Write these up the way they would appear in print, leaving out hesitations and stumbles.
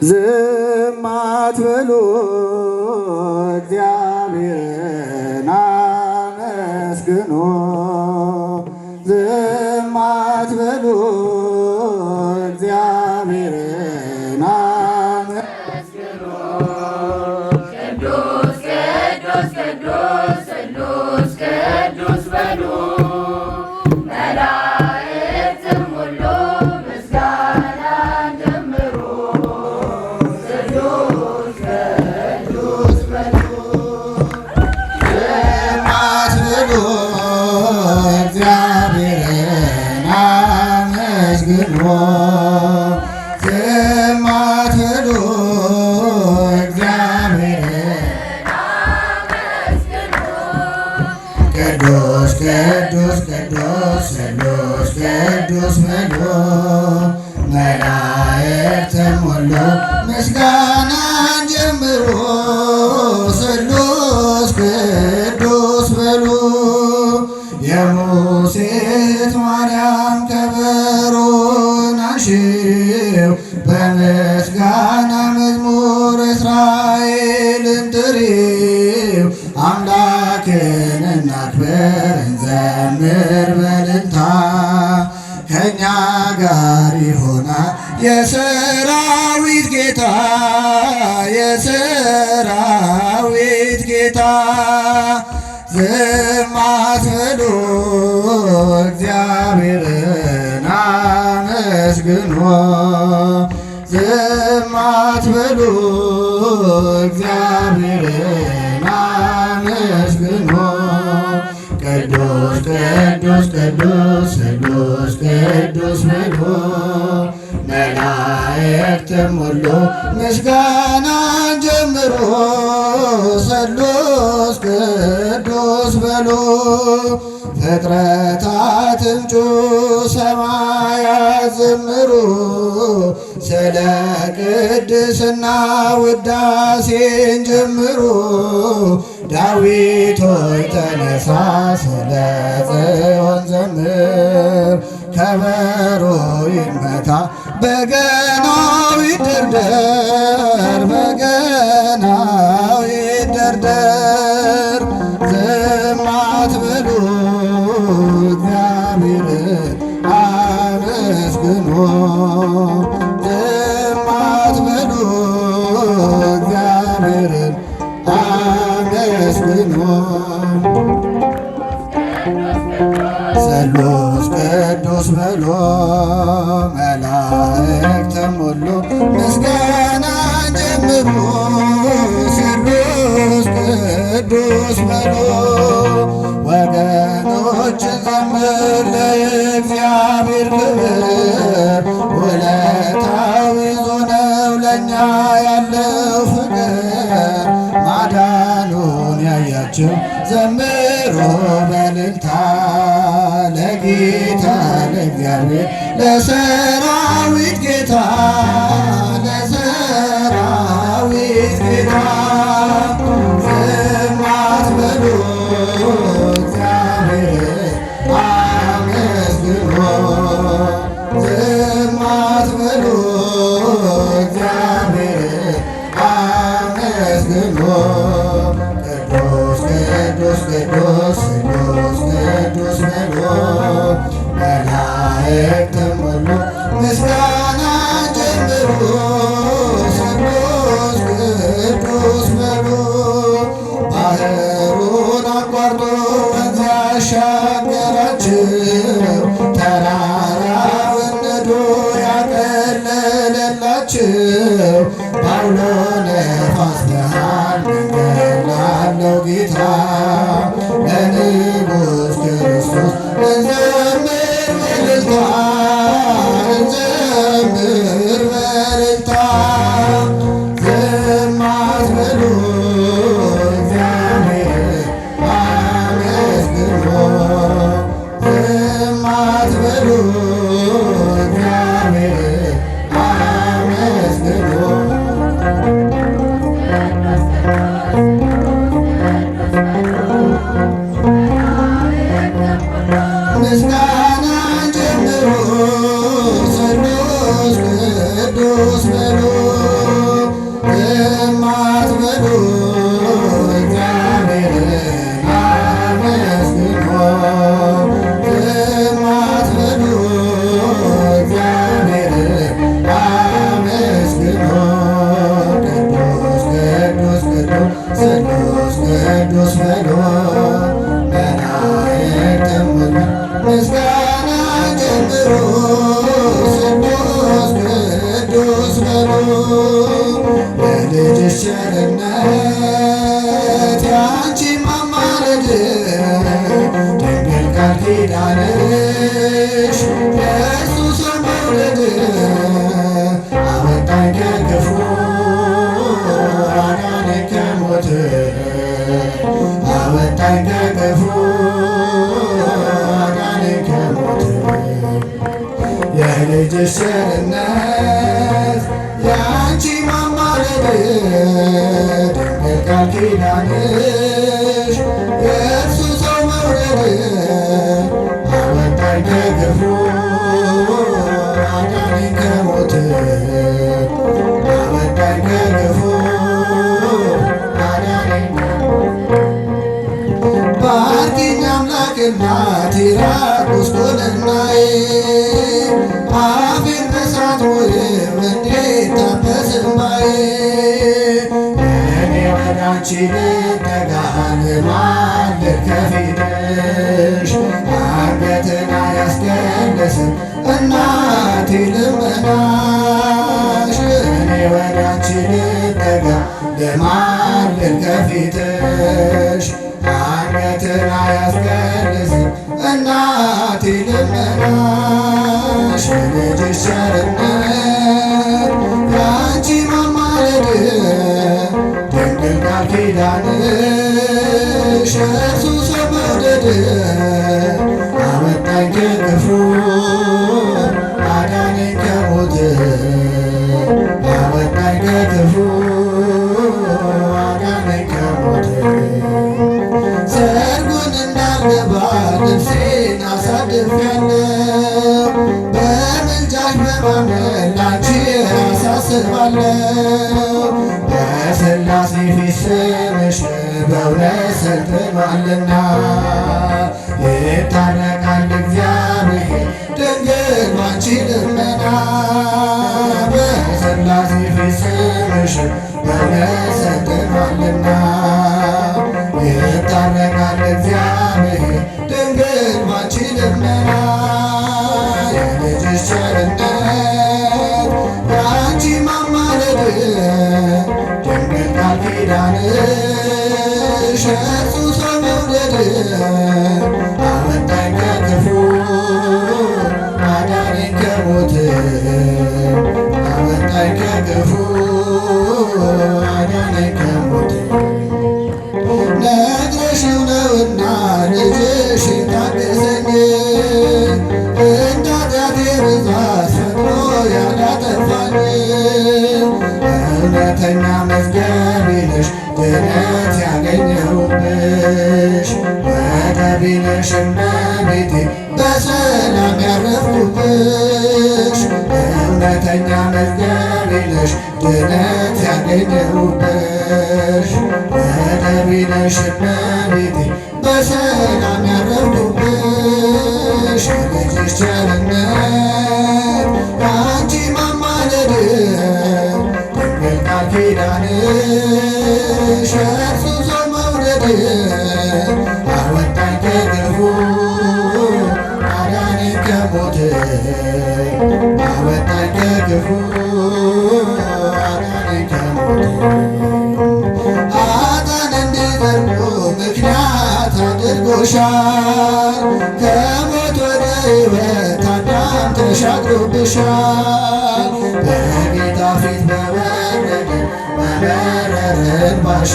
ዝም አትበሉ እግዚአብሔርን አመስግኑ። ዝም አትበሉ እግዚአብሔርን አመስግኑ። ቅዱስ ቅዱስ ቅዱስ ቅዱስ ቅዱስ በሉ መላእክትም ሁሉ ምስጋናን ጀምሩ። ቅዱስ ቅዱስ በሉ ዝም አትበሉ እግዚአብሔርን አመስግኑ። ዝም አትበሉ እግዚአብሔርን አመስግኑ። ቅዱስ ቅዱስ ቅዱስ ቅዱስ ቅዱስ በሉ መላእክትም ሁሉ ምስጋናን ጀምሩ። ስሉስ ቅዱስ በሉ የሙሴት ማርያም ከበሮን አንሺው በምስጋና መዝሙር እስራኤልን ጥሪው። አምላክን እናክብር እንዘምር በእልልታ ከእኛ ጋር ይሆናል የሰራዊት ጌታ የሰራዊት ጌታ። ዝም አትበሉ እግዚአብሔርን አመስግኑ። ዝም አትበሉ እግዚአብሔርን አመስግኑ። ቅዱስ ቅዱስ ቅዱስ ቅዱስ ቅዱስ በሉ መላእክትም ሁሉ ምስጋናን ጀምሩ። ስሉስ ቅዱስ በሉ ፍጥረታትም ጩ ሰማያት ዘምሩ። ስለ ቅድስና ውዳሴን ጀምሩ። ዳዊት ሆይ ተነሳ ስለ ጽዮን ዘምር። ከበሮ ይመታ በገናው ይደርደር በገናው ይደርደር። ዝም አትበሉ እግዚአብሔርን አመስግኑ። ዝም አትበሉ እግዚአብሔርን አመስግኑ። ስሉስ ቅዱስ በሉ መላእክትም ሁሉ ምስጋና ጀምሩ። ስሉስ ቅዱስ በሉ ወገኖች ዘምር ለእግዚአብሔር ክብር። ውለታው ብዙ ነው ለእኛ ያለው ፍቅር። ማዳኑን ያያችሁ ዘምሩ በእልልታ ለጌታ ለእግዚአብሔር ለሰራዊት ጌታ ለሰራዊት ጌታ። ዝም አትበሉ እግዚአብሔርን አመስግኑ። ዝም አትበሉ እግዚአብሔርን አመስግኑ። ቅዱስ ቅዱስ ቅዱስ ቅዱስ ቅዱስ በሉ መላእክትም ሁሉ ምስጋና ጀምሩ። ስሉስ ቅዱስ በሉ ባህሩን አቋርጦ ወንዝ ያሻገራችሁ ተራራውን ንዶ ያቀለለላችሁ ባውሎ ነፋስ መሃል መንገድ ላለው ጌታ ለንጉሥ ክርስቶስ እንዘምር በእልልታ እንዘምር በእልልታ። ዝም አትበሉ እግዚአብሔርን አመስግኑ። ዝም አትበሉ እግዚአብሔርን አመስግኑ። Thank you. አዳነኝ ከሞት የልጅሽ ቸርነት የአንቺ ማማለድ ድንግል ቃል ኪዳንሽ የእርሱ ሰው መውደድ አወጣኝ ከግፉ አዳነኝ ከሞት አወጣኝ ከግፉ አዳነኝ ባርኪኝ አምላክ እናቴ ራቅ ጉስቁልናዬ አፌን በእሳት ወይም እንዴት ታበስ እንባዬ እኔ ወደ አንቺ ልጠጋ ልማልድ ከፊትሽ አንገትን አያስቀድስ እናቴ ልመናሽ እኔ ወደ አንቺ ልጠጋ ልማልድ ከፊትሽ አንገትን አያስቀድስ እናቴ ልመናሽ ልጅሽ ቸርነት የአንቺ ማማለድ ድንግል ቃል ኪዳንሽ እርሱ ሰው መውደድ አወጣኝ ከክፉ አዳነኝ ከሞት አወጣኝ ከክፉ አዳነኝ ከሞት ሰርጉን እንዳልገባ ልብሴን አሳድፌያለሁ በምልጃሽ በማመን ላንቺ አሳስባለሁ በሥላሴ ፊት ስምሽ በእውነት ሰልጥኗልና ይታረቃል እግዚአብሔር ድንግል ባንቺ ልመና በሥላሴ ፊት ስምሽ በእውነት ሰልጥኗልና ይታረቃል እግዚአብሔር ድንግል ባንቺ ልመና የልጅሽ ቸርነት የአንቺ ማማለድ ድንግል ቃል ኪዳንሽ እርሱ ሰው መውደድ አወጣኝ ከክፉ አዳነኝ ከሞት አወጣኝ ከክፉ አዳነኝ ከሞት ነግረሽው ነውና ልጅሽ ታገሰኝ እንደ ኃጢአቴ ብዛት ፈጥኖ ያላጠፋኝ እውነተኛ መዝገቤ ነሽ ድነት ያገኘሁብሽ ወደቤ ነሽ እመቤቴ በሰላም ያረፍኩብሽ እውነተኛ መዝገቤ ነሽ ድነት ያገኘሁብሽ ወደቤ ነሽ እመቤቴ በሰላም ያረፍኩብሽ ልጅሽ ቸርነት የአንቺ ማማለድ ድንግል ቃል ኪዳንሽ እርሱ ሰው መውደድ አወጣኝ ከክፉ አዳነኝ ከሞት አወጣኝ ከክፉ አዳነኝ ከሞት ኃጥአን እንዲጸድቁ ምክንያት አድርጎሻል ከሞት ወደ ሕይወት አዳም ተሻግሮብሻል በጌታ ፊት በወረደ በመረረ እንባሽ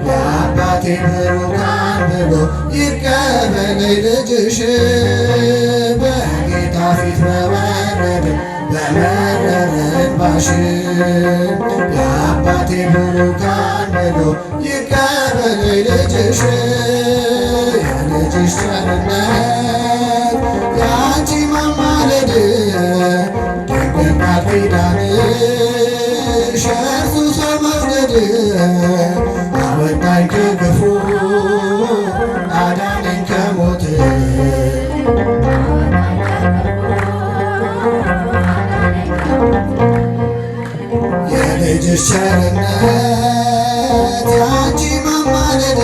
የአባቴ ብሩካን ብሎ ይቀበለኝ ልጅሽ በጌታ ፊት በወረደ በመረረ እንባሽ የአባቴ ብሩካን ብሎ ይቀበለኝ ልጅሽ የልጅሽ ቸርነት የአንቺ ማማለድ ድንግል ቃል ኪዳንሽ እርሱ ሰው መውደድ አወጣኝ ከክፉ አዳነኝ ከሞት የልጅሽ ቸርነት የአንቺ ማማለድ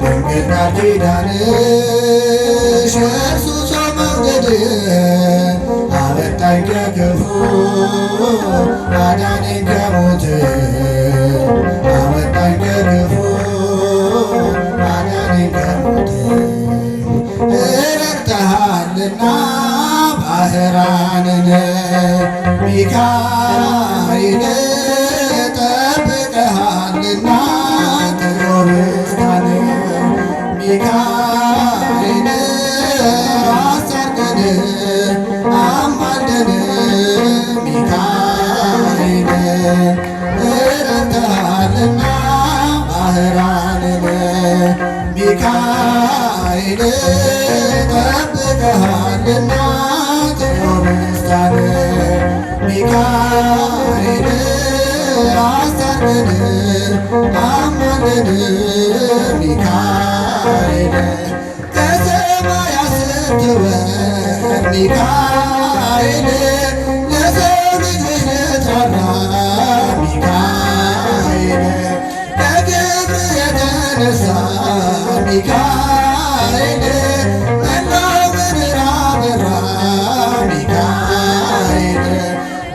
ድንግል ቃል ኪዳንሽ እርሱ ሰው መውደድ አወጣኝ ከክፉ አዳነኝ ከሞት አወጣኝ ከክፉ አዳነኝ ከሞት ረድተሃልና ባህራንን ሚካኤል ጠብቀሃልና ቴዎብስታን ሚካኤል አሳርገን አማልደን ሚካኤል ረድተሃልና ባህራንን ሚካኤል ጠብቀሃልና ቴዎብስታን ሚካኤል አሳርገን አማልደን ሚካኤል ከሰማያት ስትወርድ ሚካኤል ለሰው ልጆች ልትራራ ሚካኤል ከክብር የተነሳ ሚካኤል መላው ምድር አበራ ሚካኤል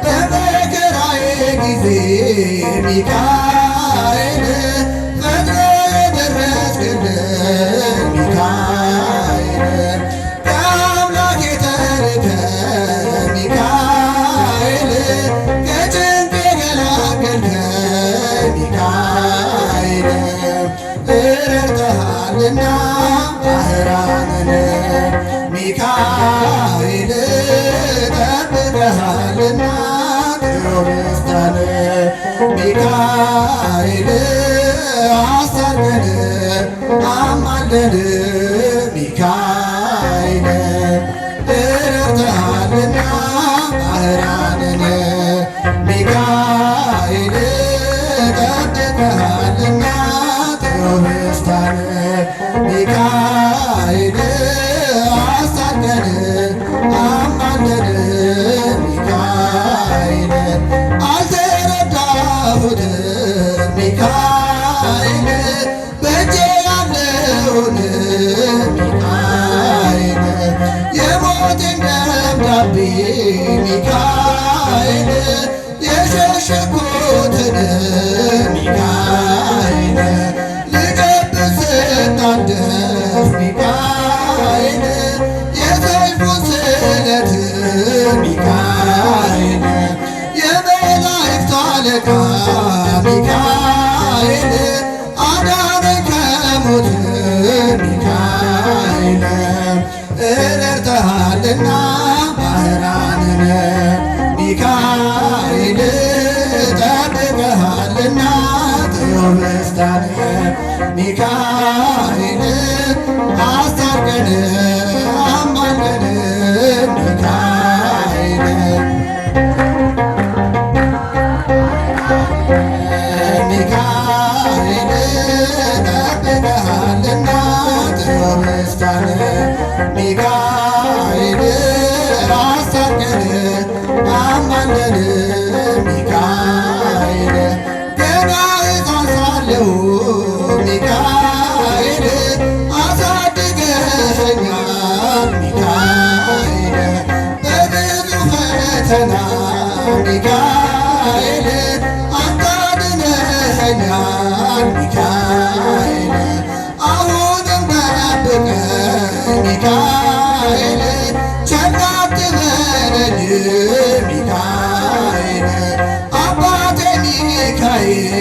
በመከራዬ ጊዜ ሚካኤል ፈጥኖ የደረስክልን ሚካኤል ከአምላክ የተልከ ሚካኤል ከጭንቅ የገላገልከ ሚካኤል ረድተሃልና ባህራንን ሚካኤል ጠብቀሃልና ቴዎብስታን ሚካኤል አሳርገን አማልደን ሚካኤል ረድተሃልና ባህራንን ሚካኤል ጠብቀሃልና ቴዎብስታን ሚካኤል አሳርገን አማልደን ሚካኤል አልተረዳሁትም ሚካኤል በእጄ ያለውን ሚካኤል የሞቴን ደብዳቤ ሚካኤል የሸሸኩትን ሚካኤል ልቀብስ ስታደፍ ሚካኤል የሰይፉን ስለት ሚካኤል የመላእክት አለቃ ሚካኤል አዳነኝ ከሞት ሚካኤል ረድተሃልና ባህራንን ሚካኤል ጠብቀሃልና ቴዎብስታን ሚካኤል አስታርቀን አማልደን ሚካኤል ሚካኤል ጠብቀሃልና ቴዎብስታን ሚካኤል አስታርቀን አማልደን ሚካኤል ገና ሕፃን ሳለሁ ሚካኤል አሳድገኸኛል ሚካኤል በብዙ ፈተና ሚካኤል አንተ አድነኸኛል ሚካኤል አሁንም ጠብቀኝ ሚካኤል ቸል አትበለኝ ሚካኤል አባቴ ሚካኤል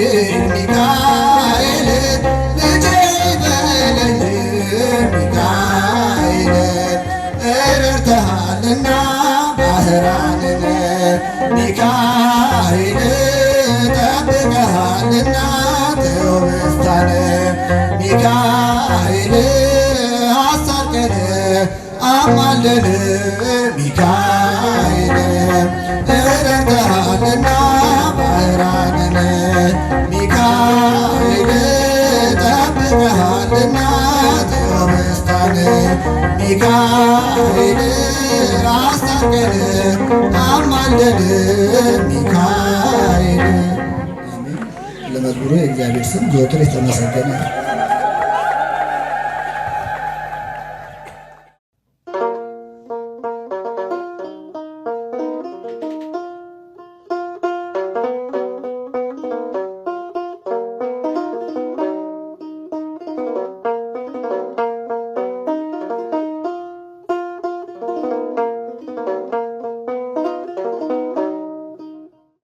ሚካኤል ልጄ በለኝ ሚካኤል ረድተሃልና ባህራንን ሚካኤል ጠብቀሃልና ቴዎብስታን ሚካኤል አስታርቀን አማልደን ሚካኤል ረድተሃልና ባህራንን ሚካኤል ጠብቀሃልና ቴዎብስታን ሚካኤል አስታርቀን አማልደን ሚካኤል። ለመዝሙሩ የእግዚአብሔር ስም ዘወትር የተመሰገነ